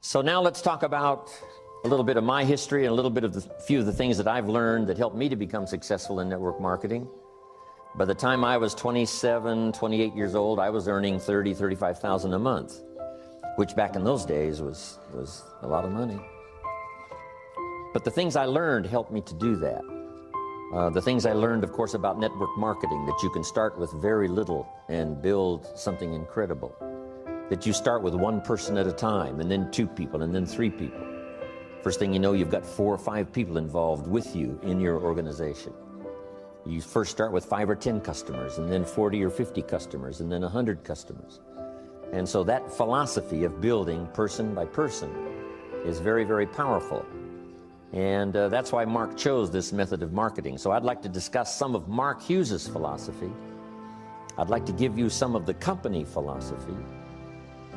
So now let's talk about a little bit of my history and a little bit of few of the things that I've learned that helped me to become successful in network marketing. By the time I was 27, 28 years old, I was earning $30,000, $35,000 a month, which back in those days was a lot of money. But the things I learned helped me to do that. The things I learned, of course, about network marketing, that you can start with very little and build something incredible. That you start with one person at a time, and then 2 people, and then 3 people. First thing you know, you've got 4 or 5 people involved with you in your organization. You first start with 5 or 10 customers, and then 40 or 50 customers, and then 100 customers. And so that philosophy of building person by person is very, very powerful. And that's why Mark chose this method of marketing. So I'd like to discuss some of Mark Hughes's philosophy. I'd like to give you some of the company philosophy.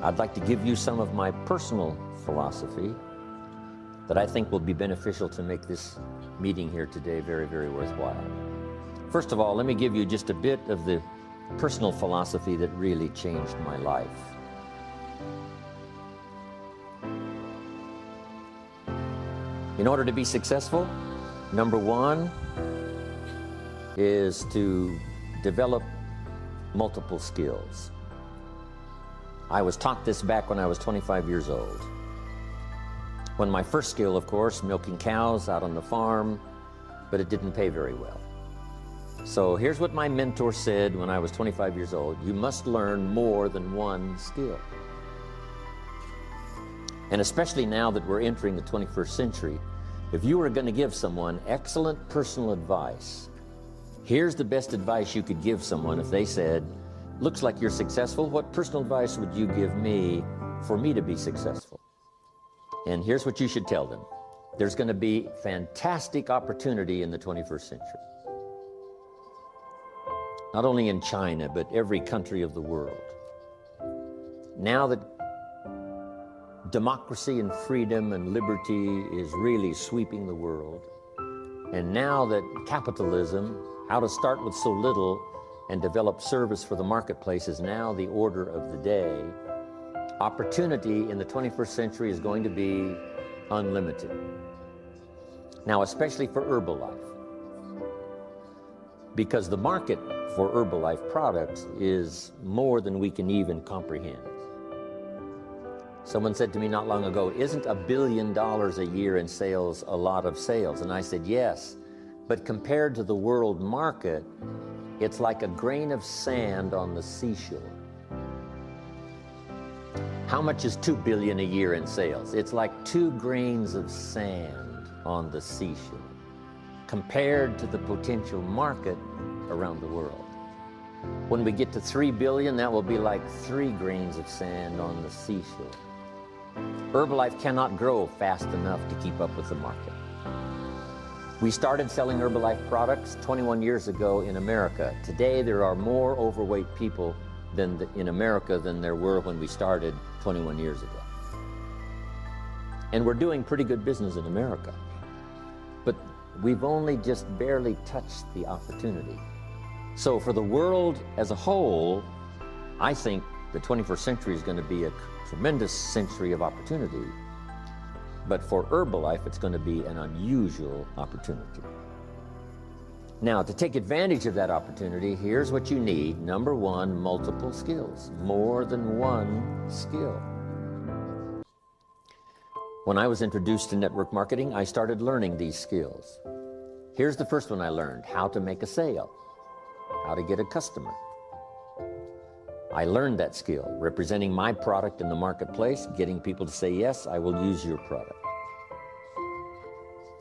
I'd like to give you some of my personal philosophy that I think will be beneficial to make this meeting here today very, very worthwhile. First of all, let me give you just a bit of the personal philosophy that really changed my life. In order to be successful, number 1 is to develop multiple skills. I was taught this back when I was 25 years old. When my first skill, of course, milking cows out on the farm, but it didn't pay very well. So here's what my mentor said when I was 25 years old: you must learn more than one skill. And especially now that we're entering the 21st century, if you were going to give someone excellent personal advice, here's the best advice you could give someone if they said, looks like you're successful, what personal advice would you give me for me to be successful? And here's what you should tell them. There's going to be fantastic opportunity in the 21st century. Not only in China, but every country of the world. Now that democracy and freedom and liberty is really sweeping the world, and now that capitalism, how to start with so little and develop service for the marketplace, is now the order of the day, opportunity in the 21st century is going to be unlimited. Now, especially for Herbalife, because the market for Herbalife products is more than we can even comprehend. Someone said to me not long ago, isn't $1 billion a year in sales a lot of sales? And I said, yes, but compared to the world market, it's like a grain of sand on the seashore. How much is $2 billion a year in sales? It's like 2 grains of sand on the seashore compared to the potential market around the world. When we get to 3 billion, that will be like 3 grains of sand on the seashore. Herbalife cannot grow fast enough to keep up with the market. We started selling Herbalife products 21 years ago in America. Today, there are more overweight people in America than there were when we started 21 years ago. And we're doing pretty good business in America. But we've only just barely touched the opportunity. So for the world as a whole, I think the 21st century is going to be a tremendous century of opportunity. But for Herbalife, it's going to be an unusual opportunity. Now, to take advantage of that opportunity, here's what you need. Number 1, multiple skills. More than one skill. When I was introduced to network marketing, I started learning these skills. Here's the first one I learned: how to make a sale, how to get a customer. I learned that skill, representing my product in the marketplace, getting people to say, yes, I will use your product.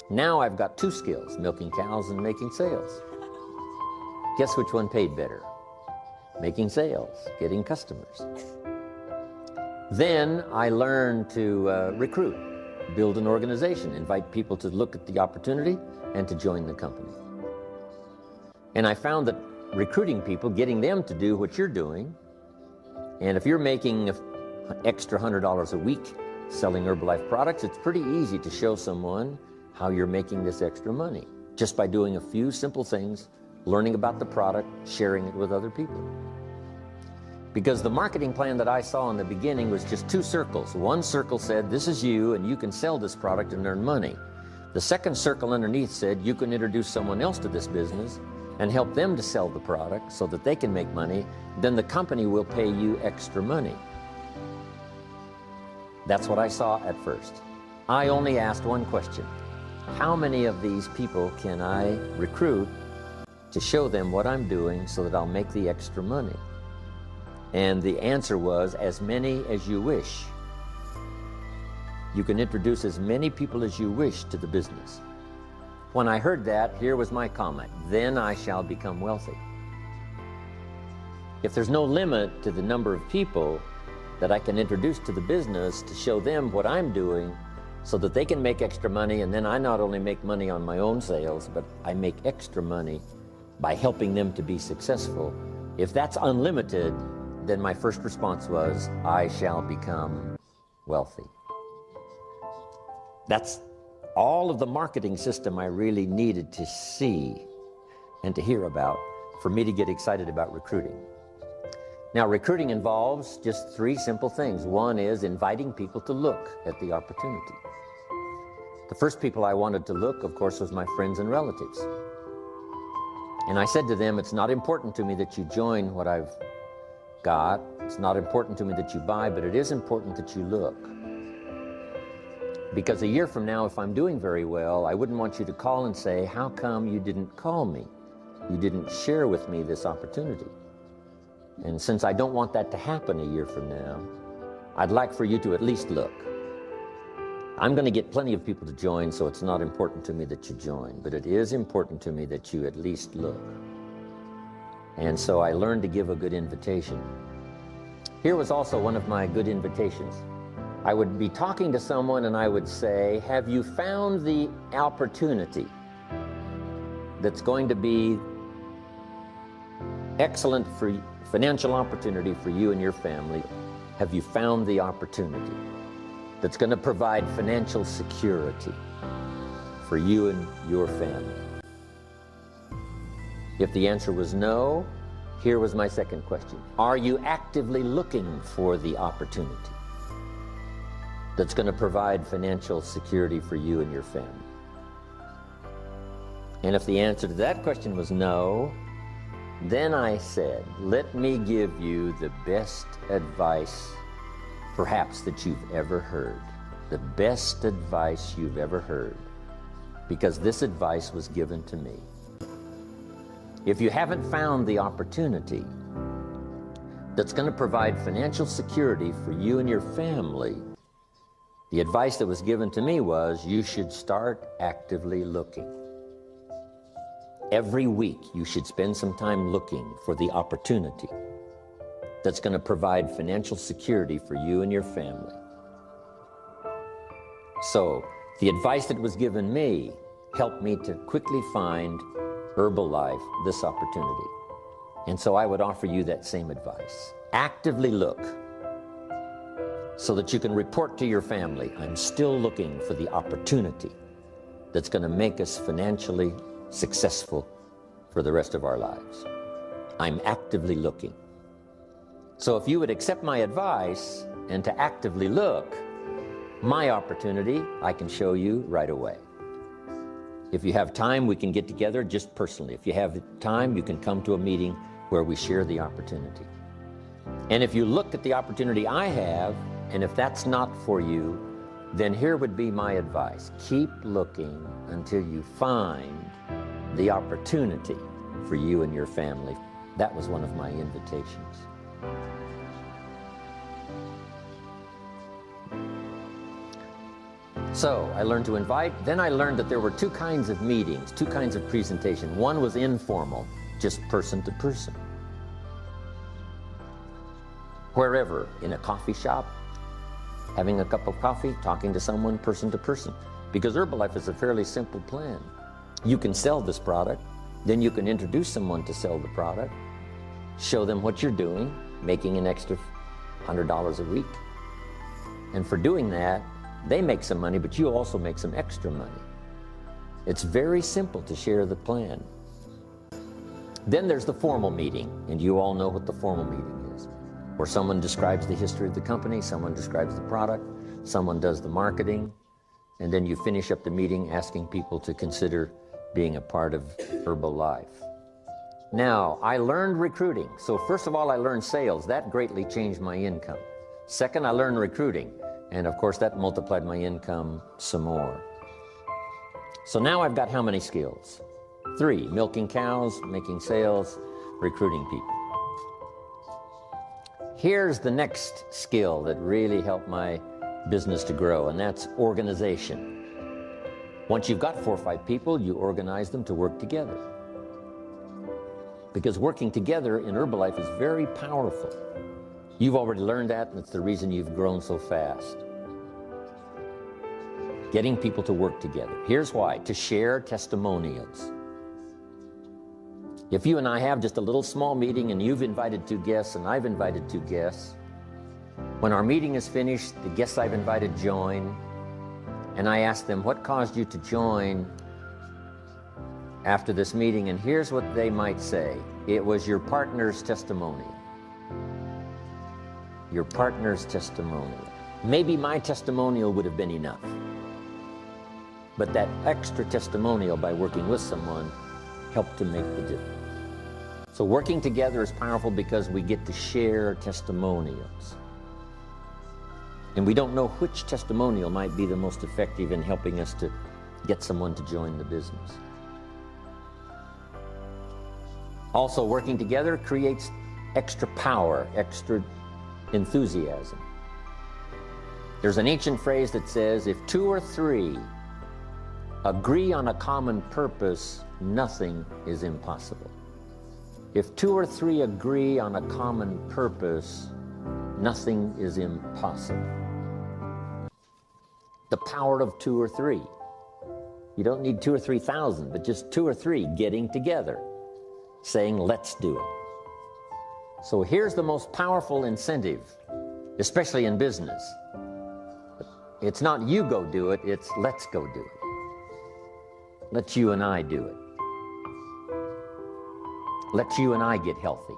Now I've got 2 skills, milking cows and making sales. Guess which one paid better? Making sales, getting customers. Then I learned to recruit, build an organization, invite people to look at the opportunity and to join the company. And I found that recruiting people, getting them to do what you're doing, and if you're making an extra $100 a week selling Herbalife products, it's pretty easy to show someone how you're making this extra money just by doing a few simple things, learning about the product, sharing it with other people. Because the marketing plan that I saw in the beginning was just two circles. One circle said, this is you and you can sell this product and earn money. The second circle underneath said, you can introduce someone else to this business and help them to sell the product so that they can make money. Then the company will pay you extra money. That's what I saw at first. I only asked one question. How many of these people can I recruit to show them what I'm doing so that I'll make the extra money? And the answer was, as many as you wish. You can introduce as many people as you wish to the business. When I heard that, here was my comment: then I shall become wealthy. If there's no limit to the number of people that I can introduce to the business to show them what I'm doing so that they can make extra money, and then I not only make money on my own sales, but I make extra money by helping them to be successful. If that's unlimited, then my first response was, I shall become wealthy. That's all of the marketing system I really needed to see and to hear about for me to get excited about recruiting. Now, recruiting involves just three simple things. One is inviting people to look at the opportunity. The first people I wanted to look, of course, was my friends and relatives. And I said to them, it's not important to me that you join what I've got. It's not important to me that you buy, but it is important that you look. Because a year from now, if I'm doing very well, I wouldn't want you to call and say, how come you didn't call me? You didn't share with me this opportunity. And since I don't want that to happen a year from now, I'd like for you to at least look. I'm going to get plenty of people to join, so it's not important to me that you join, but it is important to me that you at least look. And so I learned to give a good invitation. Here was also one of my good invitations. I would be talking to someone and I would say, have you found the opportunity that's going to be excellent for financial opportunity for you and your family? Have you found the opportunity that's going to provide financial security for you and your family? If the answer was no, here was my second question. Are you actively looking for the opportunity that's going to provide financial security for you and your family? And if the answer to that question was no, then I said, let me give you the best advice perhaps that you've ever heard. The best advice you've ever heard. Because this advice was given to me. If you haven't found the opportunity that's going to provide financial security for you and your family, the advice that was given to me was, you should start actively looking. Every week, you should spend some time looking for the opportunity that's going to provide financial security for you and your family. So, the advice that was given me helped me to quickly find Herbalife this opportunity. And so I would offer you that same advice. Actively look so that you can report to your family, I'm still looking for the opportunity that's going to make us financially successful for the rest of our lives. I'm actively looking. So if you would accept my advice and to actively look, my opportunity I can show you right away. If you have time, we can get together just personally. If you have time, you can come to a meeting where we share the opportunity. And if you look at the opportunity I have, and if that's not for you, then here would be my advice. Keep looking until you find the opportunity for you and your family. That was one of my invitations. So I learned to invite. Then I learned that there were two kinds of meetings, two kinds of presentation. One was informal, just person to person. Wherever, in a coffee shop, having a cup of coffee, talking to someone person to person. Because Herbalife is a fairly simple plan. You can sell this product, then you can introduce someone to sell the product, show them what you're doing, making an extra $100 a week. And for doing that, they make some money, but you also make some extra money. It's very simple to share the plan. Then there's the formal meeting, and you all know what the formal meeting is. where someone describes the history of the company, someone describes the product, someone does the marketing, and then you finish up the meeting asking people to consider being a part of Herbalife. Now, I learned recruiting. So first of all, I learned sales. That greatly changed my income. Second, I learned recruiting. And of course, that multiplied my income some more. So now I've got how many skills? 3, milking cows, making sales, recruiting people. Here's the next skill that really helped my business to grow, and that's organization. Once you've got 4 or 5 people, you organize them to work together. Because working together in Herbalife is very powerful. You've already learned that, and it's the reason you've grown so fast. Getting people to work together. Here's why: to share testimonials. If you and I have just a little small meeting and you've invited 2 guests and I've invited 2 guests, when our meeting is finished, the guests I've invited join, and I ask them, what caused you to join after this meeting? And here's what they might say: it was your partner's testimonial. Your partner's testimonial. Maybe my testimonial would have been enough, but that extra testimonial by working with someone helped to make the difference. So working together is powerful because we get to share testimonials. And we don't know which testimonial might be the most effective in helping us to get someone to join the business. Also, working together creates extra power, extra enthusiasm. There's an ancient phrase that says, if 2 or 3 agree on a common purpose, nothing is impossible. If 2 or 3 agree on a common purpose, nothing is impossible. The power of 2 or 3. You don't need 2 or 3,000, but just 2 or 3 getting together, saying, let's do it. So here's the most powerful incentive, especially in business. It's not you go do it, it's let's go do it. Let's you and I do it. Let's you and I get healthy.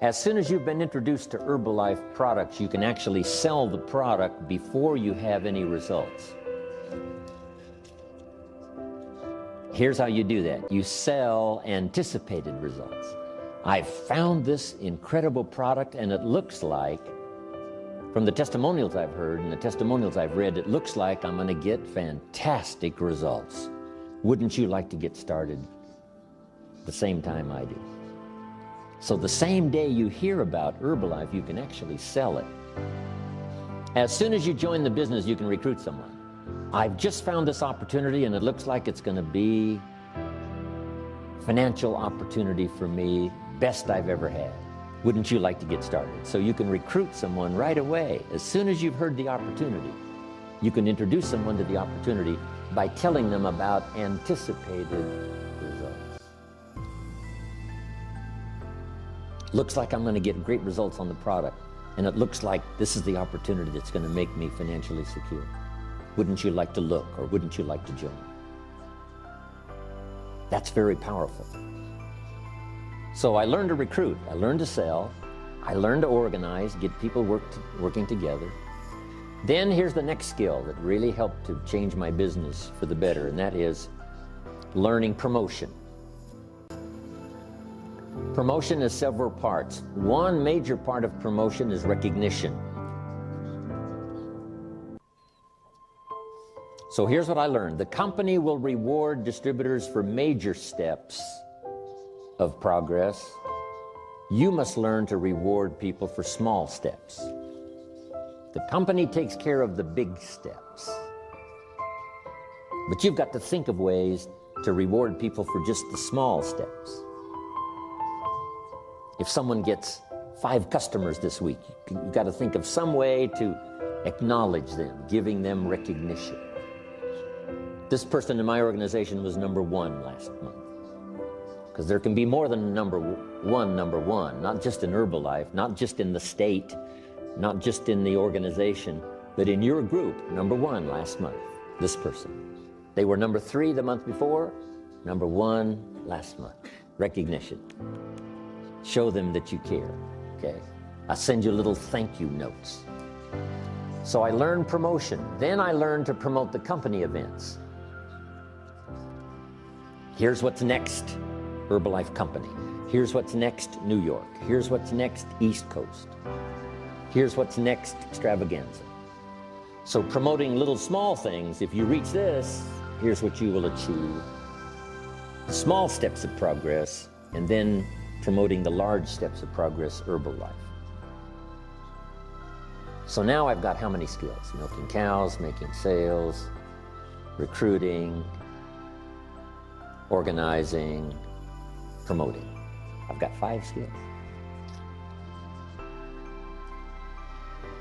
As soon as you've been introduced to Herbalife products, you can actually sell the product before you have any results. Here's how you do that. You sell anticipated results. I've found this incredible product, and it looks like, from the testimonials I've heard and the testimonials I've read, it looks like I'm going to get fantastic results. Wouldn't you like to get started the same time I do? So the same day you hear about Herbalife, you can actually sell it. As soon as you join the business, you can recruit someone. I've just found this opportunity, and it looks like it's going to be financial opportunity for me, best I've ever had. Wouldn't you like to get started? So you can recruit someone right away. As soon as you've heard the opportunity, you can introduce someone to the opportunity by telling them about anticipated results. Looks like I'm going to get great results on the product, and it looks like this is the opportunity that's going to make me financially secure. Wouldn't you like to look, or wouldn't you like to join? That's very powerful. So I learned to recruit, I learned to sell, I learned to organize, get people working together. Then here's the next skill that really helped to change my business for the better, and that is learning promotion. Promotion is several parts. One major part of promotion is recognition. So here's what I learned. The company will reward distributors for major steps of progress. You must learn to reward people for small steps. The company takes care of the big steps, but you've got to think of ways to reward people for just the small steps. If someone gets 5 customers this week, you've got to think of some way to acknowledge them, giving them recognition. This person in my organization was number 1 last month. Because there can be more than number one, not just in Herbalife, not just in the state, not just in the organization, but in your group, number 1 last month, this person. They were number 3 the month before, number 1 last month. Recognition. Show them that you care, okay? I send you little thank you notes. So I learned promotion. Then I learned to promote the company events. Here's what's next, Herbalife Company. Here's what's next, New York. Here's what's next, East Coast. Here's what's next, extravaganza. So promoting little small things, if you reach this, here's what you will achieve. Small steps of progress, and then promoting the large steps of progress, Herbalife. So now I've got how many skills? Milking cows, making sales, recruiting, organizing, promoting. I've got 5 skills.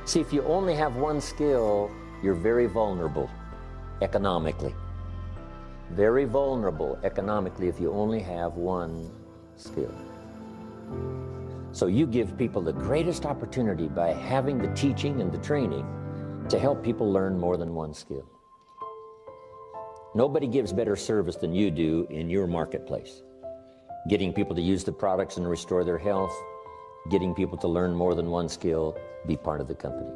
See, if you only have one skill, you're very vulnerable economically. Very vulnerable economically if you only have one skill. So you give people the greatest opportunity by having the teaching and the training to help people learn more than one skill. Nobody gives better service than you do in your marketplace. Getting people to use the products and restore their health, getting people to learn more than one skill, be part of the company.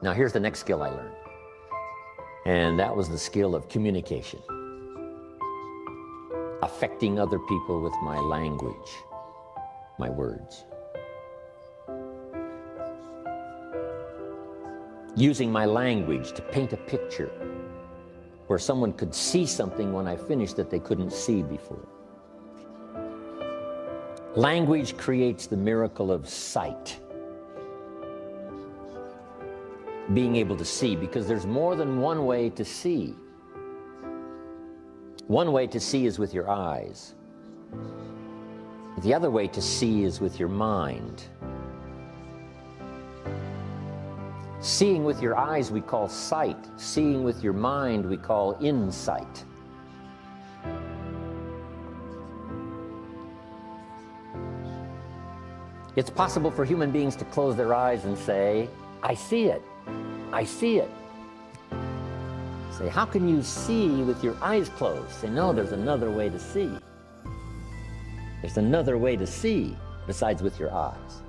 Now here's the next skill I learned. And that was the skill of communication. Affecting other people with my language, my words. Using my language to paint a picture where someone could see something when I finished that they couldn't see before. Language creates the miracle of sight. Being able to see, because there's more than one way to see. One way to see is with your eyes. The other way to see is with your mind. Seeing with your eyes we call sight. Seeing with your mind we call insight. It's possible for human beings to close their eyes and say, I see it. I see it. Say, how can you see with your eyes closed? Say, no, there's another way to see. There's another way to see besides with your eyes.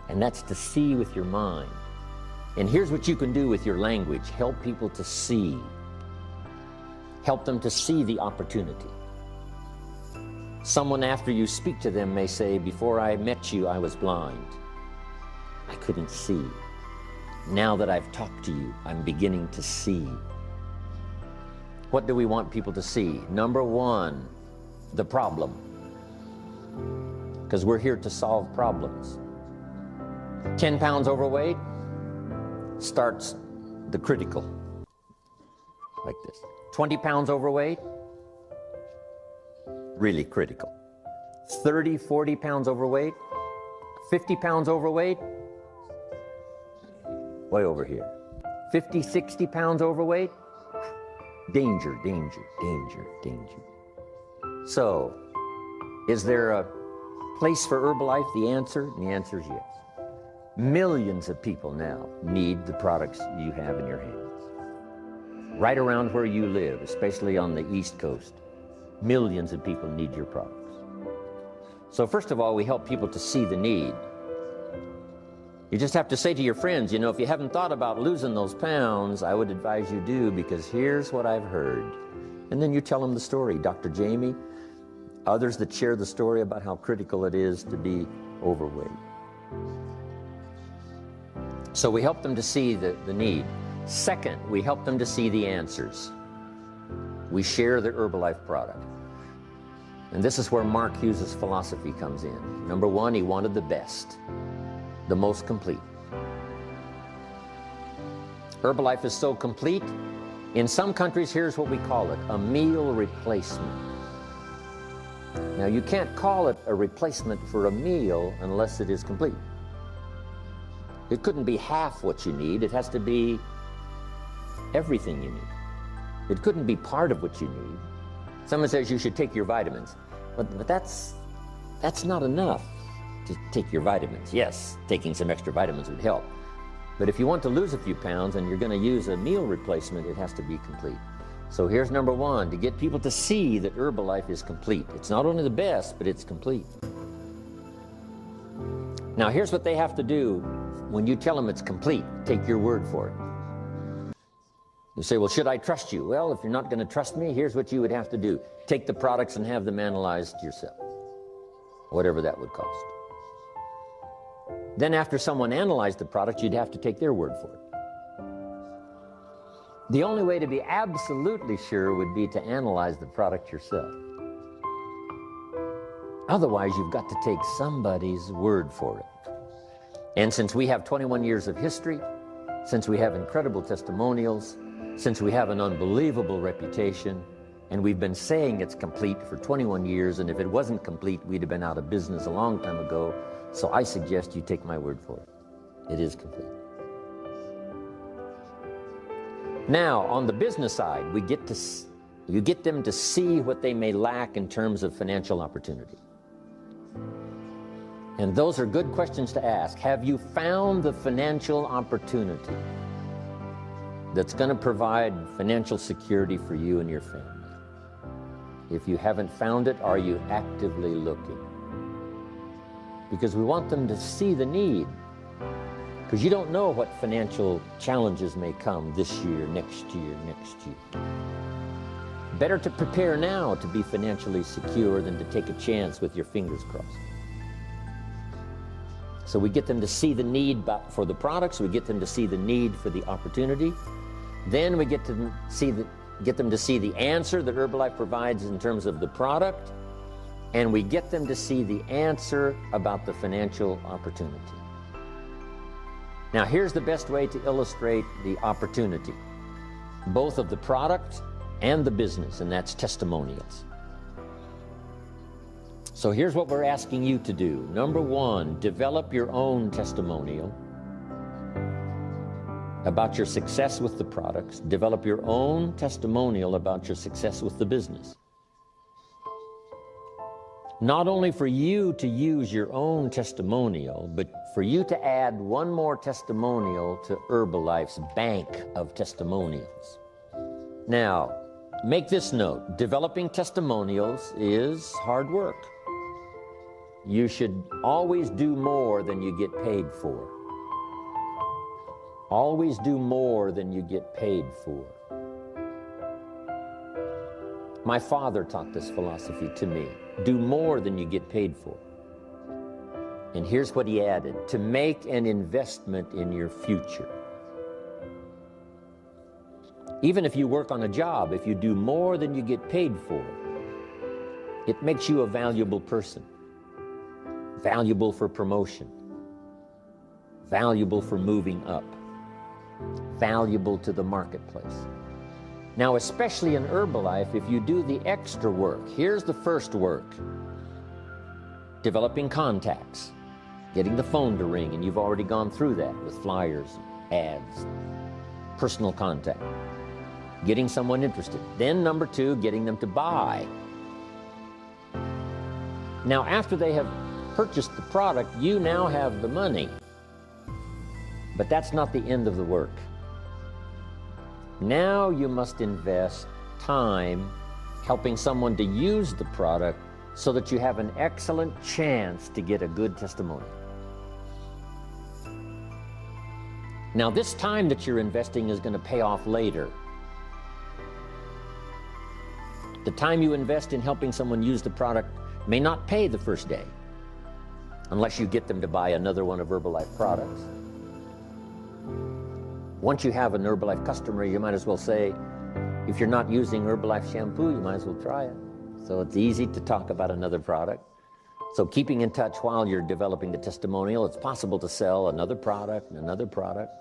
And that's to see with your mind. And here's what you can do with your language. Help people to see. Help them to see the opportunity. Someone after you speak to them may say, before I met you, I was blind. I couldn't see. Now that I've talked to you, I'm beginning to see. What do we want people to see? Number one, the problem. Because we're here to solve problems. 10 pounds overweight starts the critical, like this. 20 pounds overweight, really critical. 30, 40 pounds overweight, 50 pounds overweight, way over here. 50, 60 pounds overweight, danger, danger, danger, danger. So, is there a place for Herbalife? The answer is yes. Millions of people now need the products you have in your hands. Right around where you live, especially on the East Coast, millions of people need your products. So first of all, we help people to see the need. You just have to say to your friends, you know, if you haven't thought about losing those pounds, I would advise you do, because here's what I've heard. And then you tell them the story. Dr. Jamie, others that share the story about how critical it is to be overweight. So we help them to see the need. Second, we help them to see the answers. We share the Herbalife product. And this is where Mark Hughes' philosophy comes in. Number one, he wanted the best, the most complete. Herbalife is so complete, in some countries, here's what we call it, a meal replacement. Now, you can't call it a replacement for a meal unless it is complete. It couldn't be half what you need. It has to be everything you need. It couldn't be part of what you need. Someone says you should take your vitamins, but that's not enough to take your vitamins. Yes, taking some extra vitamins would help. But if you want to lose a few pounds and you're going to use a meal replacement, it has to be complete. So here's number one, to get people to see that Herbalife is complete. It's not only the best, but it's complete. Now, here's what they have to do when you tell them it's complete. Take your word for it. You say, well, should I trust you? Well, if you're not going to trust me, here's what you would have to do. Take the products and have them analyzed yourself, whatever that would cost. Then after someone analyzed the product, you'd have to take their word for it. The only way to be absolutely sure would be to analyze the product yourself. Otherwise, you've got to take somebody's word for it. And since we have 21 years of history, since we have incredible testimonials, since we have an unbelievable reputation, and we've been saying it's complete for 21 years, and if it wasn't complete, we'd have been out of business a long time ago. So I suggest you take my word for it. It is complete. Now, on the business side, you get them to see what they may lack in terms of financial opportunity. And those are good questions to ask. Have you found the financial opportunity that's going to provide financial security for you and your family? If you haven't found it, are you actively looking? Because we want them to see the need. Because you don't know what financial challenges may come this year, next year. Better to prepare now to be financially secure than to take a chance with your fingers crossed. So we get them to see the need for the products, we get them to see the need for the opportunity. Then we get them to see the answer that Herbalife provides in terms of the product, and we get them to see the answer about the financial opportunity. Now, here's the best way to illustrate the opportunity, both of the product and the business, and that's testimonials. So here's what we're asking you to do. Number one, develop your own testimonial about your success with the products. Develop your own testimonial about your success with the business. Not only for you to use your own testimonial, but for you to add one more testimonial to Herbalife's bank of testimonials. Now, make this note. Developing testimonials is hard work. You should always do more than you get paid for. Always do more than you get paid for. My father taught this philosophy to me. Do more than you get paid for. And here's what he added: to make an investment in your future. Even if you work on a job, if you do more than you get paid for, it makes you a valuable person. Valuable for promotion. Valuable for moving up. Valuable to the marketplace. Now, especially in Herbalife, if you do the extra work, here's the first work. Developing contacts. Getting the phone to ring, and you've already gone through that with flyers, ads, personal contact. Getting someone interested. Then number two, getting them to buy. Now, after they have purchased the product, you now have the money. But that's not the end of the work. Now you must invest time helping someone to use the product so that you have an excellent chance to get a good testimonial. Now, this time that you're investing is going to pay off later. The time you invest in helping someone use the product may not pay the first day, unless you get them to buy another one of Herbalife products. Once you have an Herbalife customer, you might as well say, if you're not using Herbalife shampoo, you might as well try it. So it's easy to talk about another product. So keeping in touch while you're developing the testimonial, it's possible to sell another product and another product.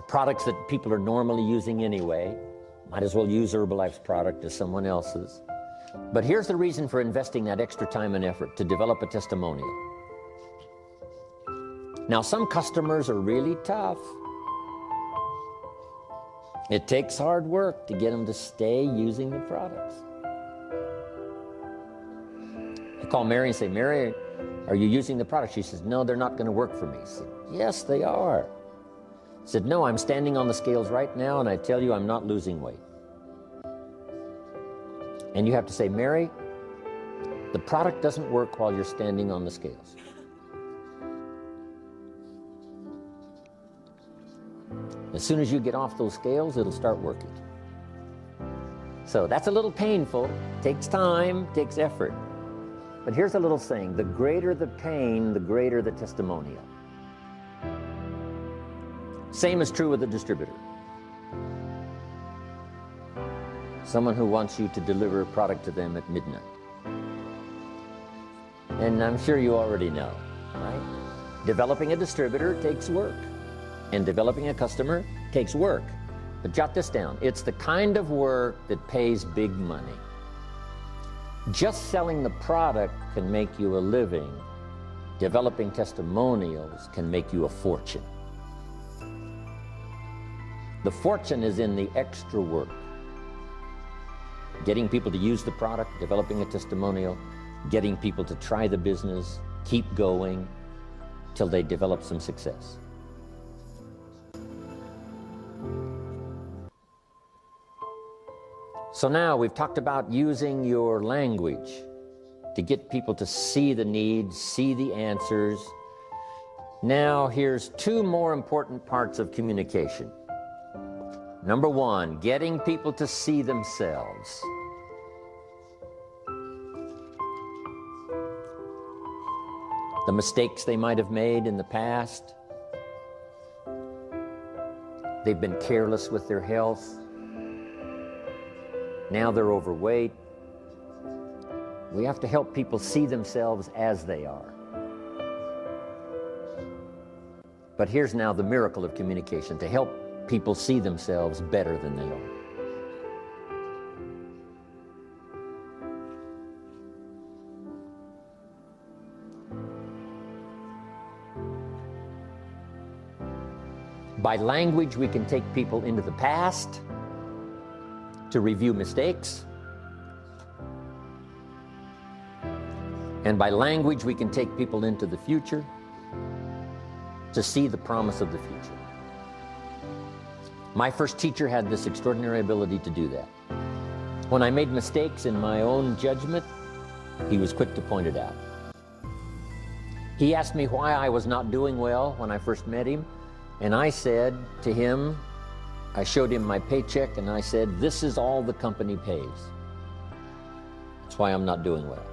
Products that people are normally using anyway. Might as well use Herbalife's product as someone else's. But here's the reason for investing that extra time and effort: to develop a testimonial. Now, some customers are really tough. It takes hard work to get them to stay using the products. I call Mary and say, Mary, are you using the product? She says, no, they're not going to work for me. I said, yes, they are. I said, no, I'm standing on the scales right now, and I tell you I'm not losing weight. And you have to say, Mary, the product doesn't work while you're standing on the scales. As soon as you get off those scales, it'll start working. So that's a little painful, takes time, takes effort. But here's a little saying: the greater the pain, the greater the testimonial. Same is true with a distributor. Someone who wants you to deliver a product to them at midnight. And I'm sure you already know, right? Developing a distributor takes work, and developing a customer takes work. But jot this down: it's the kind of work that pays big money. Just selling the product can make you a living. Developing testimonials can make you a fortune. The fortune is in the extra work. Getting people to use the product, developing a testimonial, getting people to try the business, keep going till they develop some success. So now we've talked about using your language to get people to see the needs, see the answers. Now here's two more important parts of communication. Number one, getting people to see themselves. The mistakes they might have made in the past. They've been careless with their health. Now they're overweight. We have to help people see themselves as they are. But here's now the miracle of communication: to help people see themselves better than they are. By language, we can take people into the past to review mistakes. And by language, we can take people into the future to see the promise of the future. My first teacher had this extraordinary ability to do that. When I made mistakes in my own judgment, he was quick to point it out. He asked me why I was not doing well when I first met him, and I said to him, I showed him my paycheck and I said, "This is all the company pays. That's why I'm not doing well."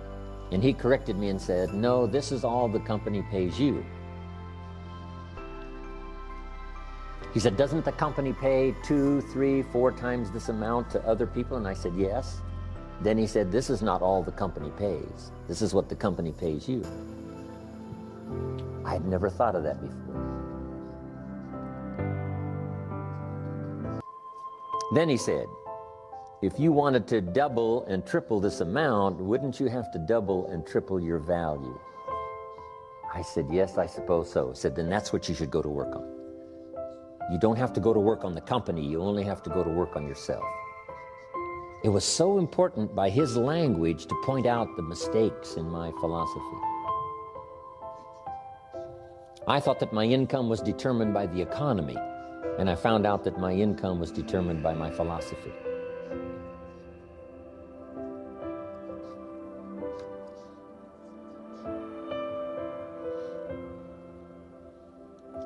And he corrected me and said, "No, this is all the company pays you." He said, "Doesn't the company pay 2, 3, 4 times this amount to other people?" And I said, "Yes." Then he said, "This is not all the company pays. This is what the company pays you." I had never thought of that before. Then he said, "If you wanted to double and triple this amount, wouldn't you have to double and triple your value?" I said, "Yes, I suppose so." He said, "Then that's what you should go to work on. You don't have to go to work on the company, you only have to go to work on yourself." It was so important by his language to point out the mistakes in my philosophy. I thought that my income was determined by the economy, and I found out that my income was determined by my philosophy.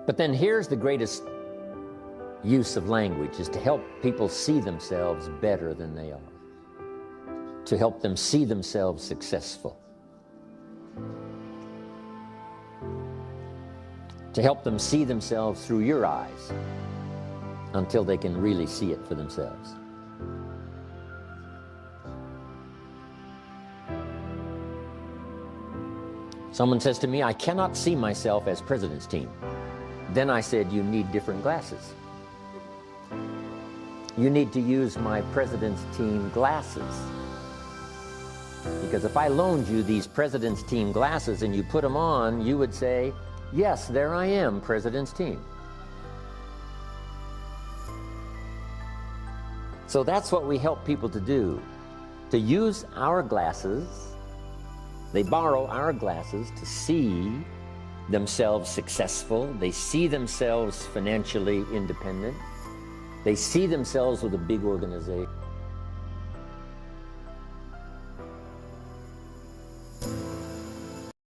But then here's the greatest use of language, is to help people see themselves better than they are, to help them see themselves successful, to help them see themselves through your eyes until they can really see it for themselves. Someone says to me, "I cannot see myself as president's team." Then I said, "You need different glasses. You need to use my president's team glasses. Because if I loaned you these president's team glasses and you put them on, you would say, 'Yes, there I am, president's team.'" So that's what we help people to do, to use our glasses. They borrow our glasses to see themselves successful. They see themselves financially independent. They see themselves with a big organization.